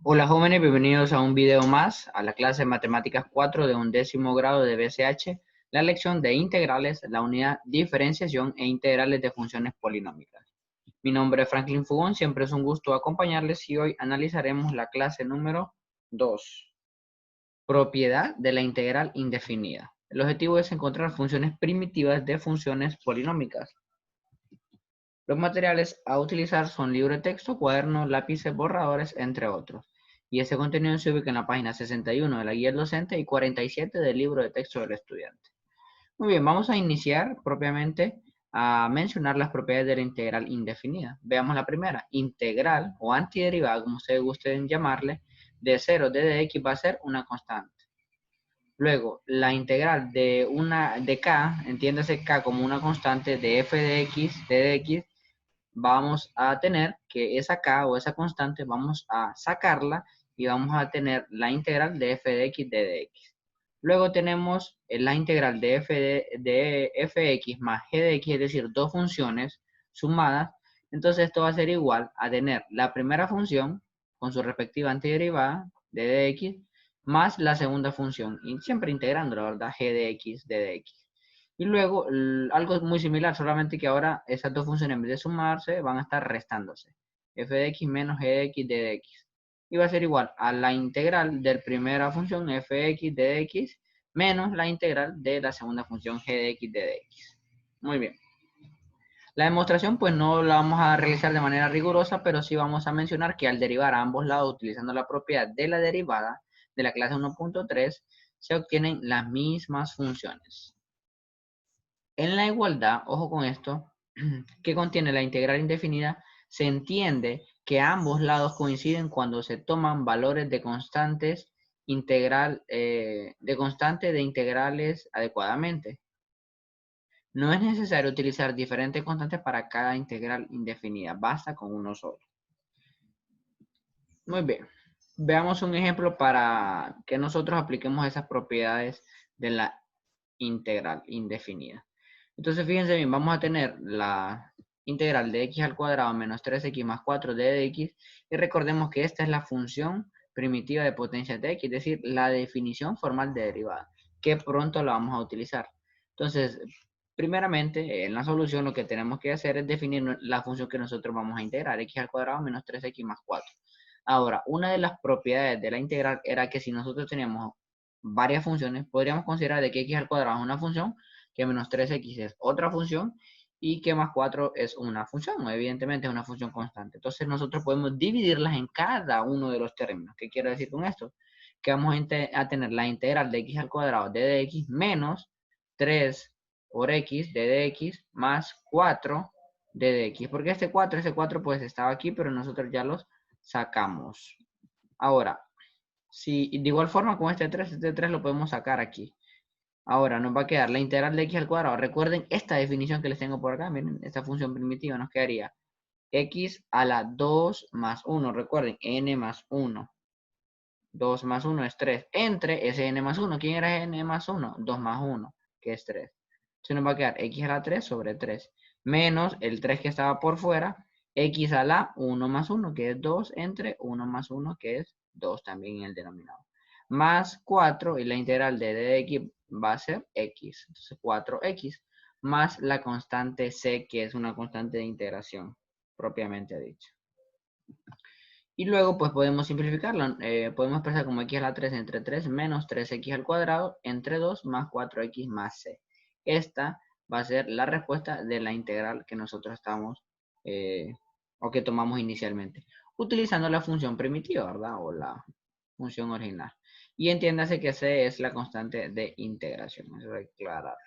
Hola jóvenes, bienvenidos a un video más a la clase de Matemáticas 4 de 11º grado de BCH, la lección de integrales, la unidad diferenciación e integrales de funciones polinómicas. Mi nombre es Franklin Fugón, siempre es un gusto acompañarles y hoy analizaremos la clase número 2, propiedad de la integral indefinida. El objetivo es encontrar funciones primitivas de funciones polinómicas. Los materiales a utilizar son libro de texto, cuadernos, lápices, borradores, entre otros. Y ese contenido se ubica en la página 61 de la guía del docente y 47 del libro de texto del estudiante. Muy bien, vamos a iniciar propiamente a mencionar las propiedades de la integral indefinida. Veamos la primera, integral o antiderivada, como ustedes gusten llamarle, de 0 de dx va a ser una constante. Luego, la integral de k, entiéndase k como una constante de f de x, vamos a tener que esa k o esa constante vamos a sacarla y vamos a tener la integral de f de x de dx. Luego tenemos la integral de fx más g de x, es decir, dos funciones sumadas. Entonces esto va a ser igual a tener la primera función con su respectiva antiderivada de dx más la segunda función, y siempre integrando, la verdad, g de x de dx. Y luego algo muy similar, solamente que ahora esas dos funciones en vez de sumarse van a estar restándose. F de x menos g de x de dx. Y va a ser igual a la integral de la primera función f de x de dx menos la integral de la segunda función g de x de dx. Muy bien. La demostración pues no la vamos a realizar de manera rigurosa, pero sí vamos a mencionar que al derivar a ambos lados utilizando la propiedad de la derivada de la clase 1.3 se obtienen las mismas funciones. En la igualdad, ojo con esto, que contiene la integral indefinida, se entiende que ambos lados coinciden cuando se toman valores de constantes de integrales adecuadamente. No es necesario utilizar diferentes constantes para cada integral indefinida, basta con uno solo. Muy bien, veamos un ejemplo para que nosotros apliquemos esas propiedades de la integral indefinida. Entonces, fíjense bien, vamos a tener la integral de x al cuadrado menos 3x más 4 de x, y recordemos que esta es la función primitiva de potencia de x, es decir, la definición formal de derivada, que pronto la vamos a utilizar. Entonces, primeramente, en la solución lo que tenemos que hacer es definir la función que nosotros vamos a integrar, x al cuadrado menos 3x más 4. Ahora, una de las propiedades de la integral era que si nosotros teníamos varias funciones, podríamos considerar de que x al cuadrado es una función, que menos 3x es otra función y que más 4 es una función, evidentemente es una función constante. Entonces nosotros podemos dividirlas en cada uno de los términos. ¿Qué quiero decir con esto? Que vamos a tener la integral de x al cuadrado de dx menos 3 por x de dx más 4 de dx. Porque ese 4 pues estaba aquí, pero nosotros ya los sacamos. Ahora, si de igual forma con este 3 lo podemos sacar aquí. Ahora nos va a quedar la integral de x al cuadrado. Recuerden esta definición que les tengo por acá. Miren, esta función primitiva nos quedaría x a la 2 más 1. Recuerden, n más 1. 2 más 1 es 3. Entre ese n más 1. ¿Quién era n más 1? 2 más 1, que es 3. Entonces nos va a quedar x a la 3 sobre 3. Menos el 3 que estaba por fuera. X a la 1 más 1, que es 2, entre 1 más 1, que es 2 también en el denominador. Más 4, y la integral de dx va a ser x. Entonces 4x. Más la constante c, que es una constante de integración, propiamente dicho. Y luego pues podemos simplificarlo. Podemos expresar como x a la 3 entre 3 menos 3x al cuadrado entre 2 más 4x más c. Esta va a ser la respuesta de la integral que nosotros estamos o que tomamos inicialmente, utilizando la función primitiva, ¿verdad? O la función original. Y entiéndase que c es la constante de integración. Eso hay que aclararlo.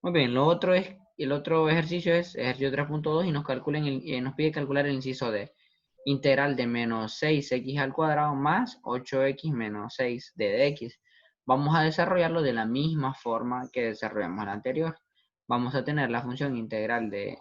Muy bien, el otro ejercicio es ejercicio 3.2 y nos pide calcular el inciso D. Integral de menos 6x al cuadrado más 8x menos 6 de dx. Vamos a desarrollarlo de la misma forma que desarrollamos la anterior. Vamos a tener la función integral de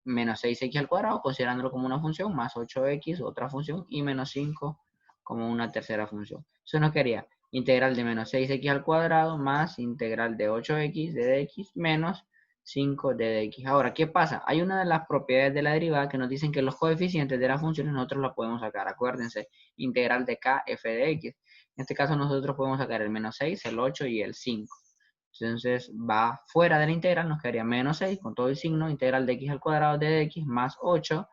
menos 6x al cuadrado, considerándolo como una función, más 8x, otra función, y menos 5 como una tercera función. Eso nos quedaría integral de menos 6x al cuadrado más integral de 8x de dx menos 5 d de x. Ahora, ¿qué pasa? Hay una de las propiedades de la derivada que nos dicen que los coeficientes de las funciones nosotros las podemos sacar. Acuérdense, integral de k f de x. En este caso nosotros podemos sacar el menos 6, el 8 y el 5. Entonces va fuera de la integral, nos quedaría menos 6 con todo el signo, integral de x al cuadrado d de x más 8,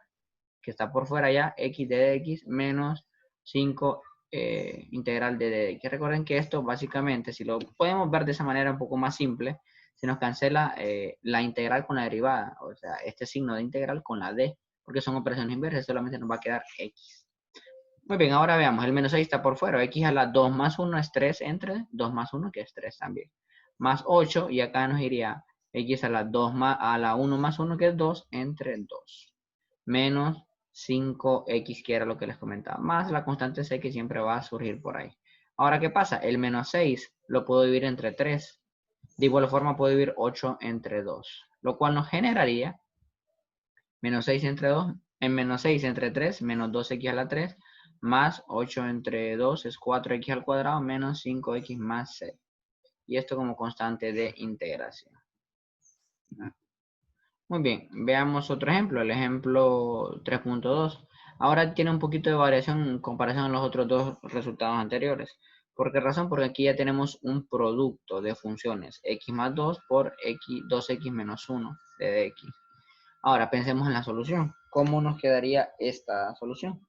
que está por fuera ya, x d de x menos 5 integral de d de x. Recuerden que esto básicamente, si lo podemos ver de esa manera un poco más simple, se nos cancela la integral con la derivada, o sea, este signo de integral con la d, porque son operaciones inversas, solamente nos va a quedar x. Muy bien, ahora veamos, el menos 6 está por fuera, x a la 2 más 1 es 3 entre 2 más 1, que es 3 también, más 8, y acá nos iría x a la 2 más, a la 1 más 1, que es 2, entre 2, menos 5x, que era lo que les comentaba, más la constante c que siempre va a surgir por ahí. Ahora, ¿qué pasa? El menos 6 lo puedo dividir entre 3, de igual forma puedo dividir 8 entre 2, lo cual nos generaría menos 6 entre 2, en menos 6 entre 3, menos 2x a la 3, más 8 entre 2 es 4x al cuadrado, menos 5x más 6. Y esto como constante de integración. Muy bien, veamos otro ejemplo, el ejemplo 3.2. Ahora tiene un poquito de variación en comparación a los otros dos resultados anteriores. ¿Por qué razón? Porque aquí ya tenemos un producto de funciones x más 2 por x, 2x menos 1 de x. Ahora pensemos en la solución. ¿Cómo nos quedaría esta solución?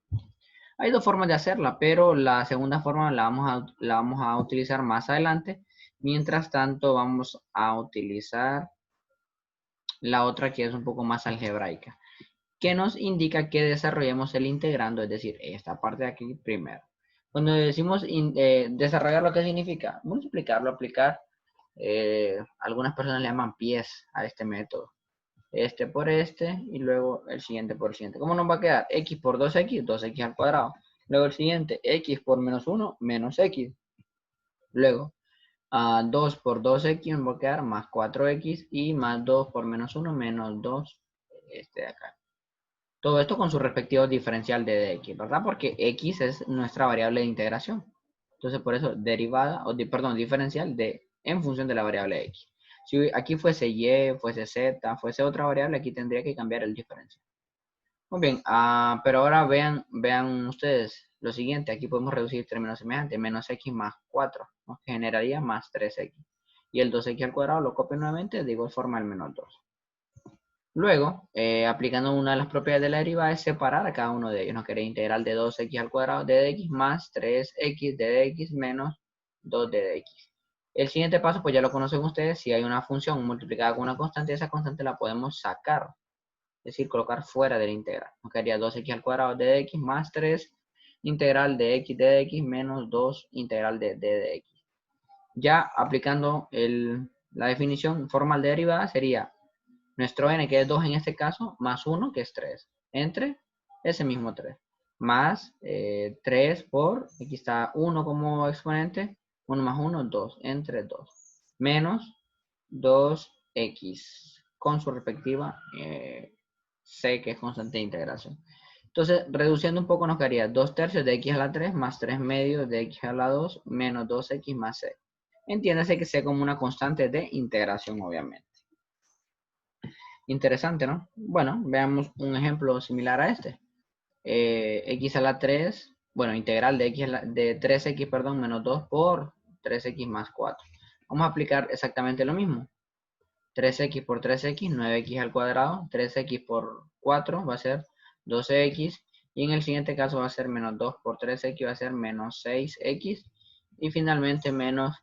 Hay dos formas de hacerla, pero la segunda forma la vamos a utilizar más adelante. Mientras tanto, vamos a utilizar la otra que es un poco más algebraica, que nos indica que desarrollemos el integrando, es decir, esta parte de aquí primero. Cuando decimos desarrollar, ¿lo que significa? Multiplicarlo, aplicar. Algunas personas le llaman pies a este método. Este por este y luego el siguiente por el siguiente. ¿Cómo nos va a quedar? X por 2x, 2x al cuadrado. Luego el siguiente, x por menos 1, menos x. Luego, 2 por 2x nos va a quedar más 4x y más 2 por menos 1, menos 2, este de acá. Todo esto con su respectivo diferencial de x, ¿verdad? Porque x es nuestra variable de integración. Entonces, por eso, derivada, perdón, diferencial en función de la variable x. Si aquí fuese y, fuese z, fuese otra variable, aquí tendría que cambiar el diferencial. Muy bien, pero ahora vean ustedes lo siguiente. Aquí podemos reducir términos semejantes. Menos x más 4 nos generaría más 3x. Y el 2x al cuadrado lo copio nuevamente de igual forma el menos 2. Luego, aplicando una de las propiedades de la derivada es separar a cada uno de ellos. Nos quedaría integral de 2x al cuadrado de dx más 3x de dx menos 2 de dx. El siguiente paso, pues ya lo conocen ustedes. Si hay una función multiplicada con una constante, esa constante la podemos sacar. Es decir, colocar fuera de la integral. Nos quedaría 2x al cuadrado de dx más 3 integral de x de dx menos 2 integral de d de x. Ya aplicando la definición formal de derivada sería nuestro n, que es 2 en este caso, más 1, que es 3, entre ese mismo 3, más 3 por, aquí está 1 como exponente, 1 más 1, 2, entre 2, menos 2x, con su respectiva c, que es constante de integración. Entonces, reduciendo un poco nos quedaría 2 tercios de x a la 3 más 3 medios de x a la 2 menos 2x más c. Entiéndase que sea como una constante de integración, obviamente. Interesante, ¿no? Bueno, veamos un ejemplo similar a este. X a la 3, bueno, integral de, de 3x, perdón, menos 2 por 3x más 4. Vamos a aplicar exactamente lo mismo. 3x por 3x, 9x al cuadrado. 3x por 4 va a ser 12x. Y en el siguiente caso va a ser menos 2 por 3x, va a ser menos 6x. Y finalmente menos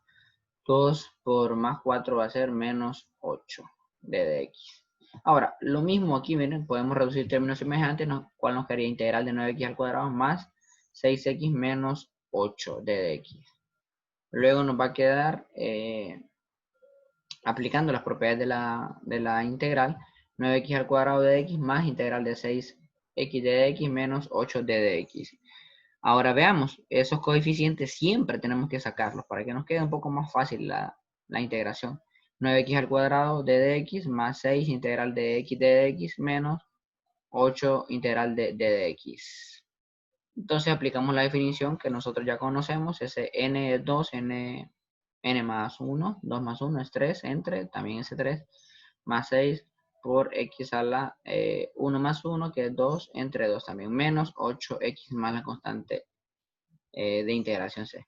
2 por más 4 va a ser menos 8 de dx. Ahora, lo mismo aquí, miren, podemos reducir términos semejantes, cual nos quedaría integral de 9x al cuadrado más 6x menos 8 de dx. Luego nos va a quedar, aplicando las propiedades de la integral, 9x al cuadrado de x más integral de 6x de dx menos 8 de dx. Ahora veamos, esos coeficientes siempre tenemos que sacarlos para que nos quede un poco más fácil la integración. 9x al cuadrado de dx más 6 integral de x de dx menos 8 integral de dx. Entonces aplicamos la definición que nosotros ya conocemos. Ese n es 2, n más 1, 2 más 1 es 3, entre también ese 3, más 6 por x a la 1 más 1, que es 2 entre 2 también, menos 8x más la constante de integración c.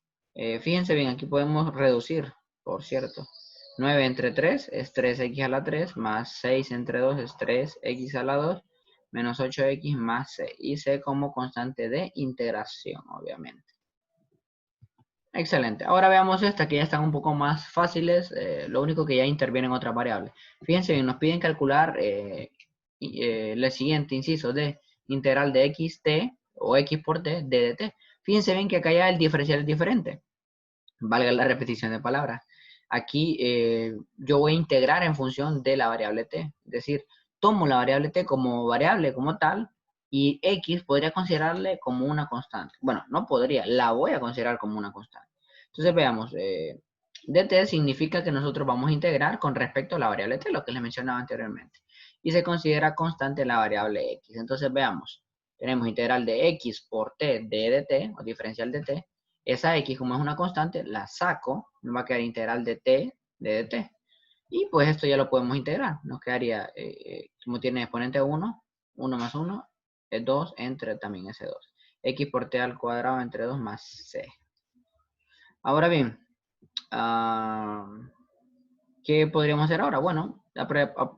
Fíjense bien, aquí podemos reducir, por cierto. 9 entre 3 es 3x a la 3, más 6 entre 2 es 3x a la 2, menos 8x más c, y c como constante de integración, obviamente. Excelente. Ahora veamos esta, que ya están un poco más fáciles, lo único que ya intervienen otras variables. Fíjense bien, nos piden calcular el siguiente inciso de integral de xt o x por t d de t. Fíjense bien que acá ya el diferencial es diferente. Valga la repetición de palabras. Aquí yo voy a integrar en función de la variable t. Es decir, tomo la variable t como variable, como tal, y x podría considerarle como una constante. Bueno, no podría, la voy a considerar como una constante. Entonces veamos, dt significa que nosotros vamos a integrar con respecto a la variable t, lo que les mencionaba anteriormente. Y se considera constante la variable x. Entonces veamos, tenemos integral de x por t d de t, o diferencial de t. Esa x, como es una constante, la saco, me va a quedar integral de t de dt. Y pues esto ya lo podemos integrar. Nos quedaría, como tiene exponente 1, 1 más 1 es 2 entre también ese 2. X por t al cuadrado entre 2 más c. Ahora bien, ¿qué podríamos hacer ahora? Bueno,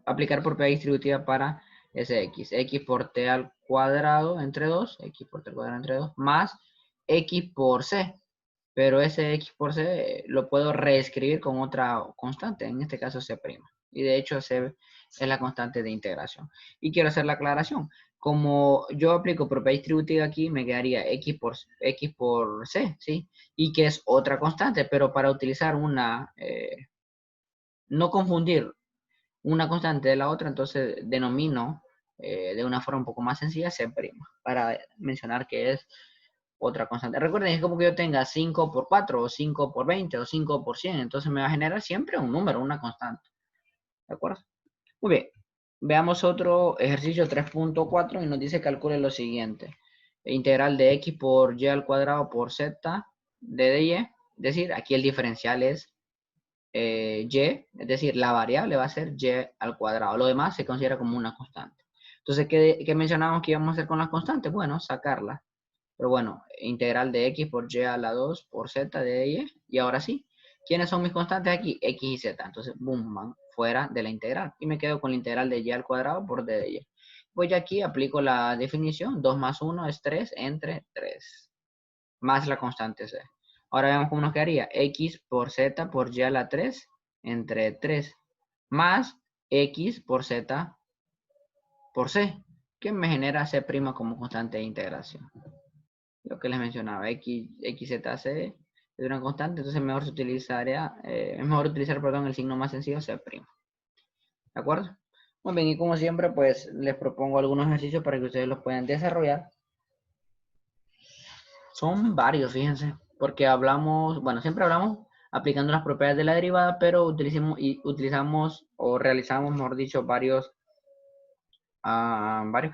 aplicar propiedad distributiva para ese x. X por t al cuadrado entre 2, x por t al cuadrado entre 2, más x por c. Pero ese x por c lo puedo reescribir con otra constante, en este caso c'. Y de hecho c es la constante de integración. Y quiero hacer la aclaración. Como yo aplico propiedad distributiva aquí, me quedaría x por c, ¿sí? Y que es otra constante, pero para utilizar una, no confundir una constante de la otra, entonces denomino de una forma un poco más sencilla c', para mencionar que es otra constante. Recuerden, es como que yo tenga 5 por 4, o 5 por 20, o 5 por 100, entonces me va a generar siempre un número, una constante. ¿De acuerdo? Muy bien. Veamos otro ejercicio 3.4 y nos dice calcule lo siguiente. Integral de x por y al cuadrado por z de y. Es decir, aquí el diferencial es y, es decir, la variable va a ser y al cuadrado. Lo demás se considera como una constante. Entonces, ¿qué mencionábamos que íbamos a hacer con las constantes? Bueno, sacarlas. Pero bueno, integral de x por y a la 2 por z de y. Y ahora sí, ¿quiénes son mis constantes aquí? X y z. Entonces, boom, van fuera de la integral. Y me quedo con la integral de y al cuadrado por d de y. Voy aquí, aplico la definición. 2 más 1 es 3 entre 3. Más la constante c. Ahora veamos cómo nos quedaría. X por z por y a la 3 entre 3. Más x por z por c. Que me genera c' como constante de integración. Lo que les mencionaba, xz es una constante, entonces mejor se utilizaría, es mejor utilizar, perdón, el signo más sencillo, c'. ¿De acuerdo? Muy bien, y como siempre, pues les propongo algunos ejercicios para que ustedes los puedan desarrollar. Son varios, fíjense, porque hablamos, bueno, siempre hablamos aplicando las propiedades de la derivada, pero utilizamos o realizamos, mejor dicho, varios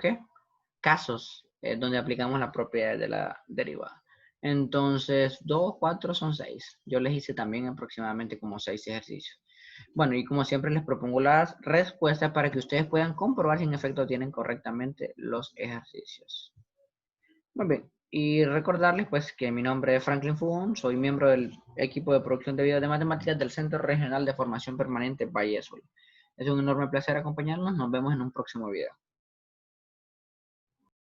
¿qué? Casos donde aplicamos las propiedades de la derivada. Entonces, 2, 4 son 6. Yo les hice también aproximadamente como 6 ejercicios. Bueno, y como siempre les propongo las respuestas para que ustedes puedan comprobar si en efecto tienen correctamente los ejercicios. Muy bien. Y recordarles pues que mi nombre es Franklin Fugón, soy miembro del equipo de producción de videos de matemáticas del Centro Regional de Formación Permanente Valle Azul. Es un enorme placer acompañarnos. Nos vemos en un próximo video.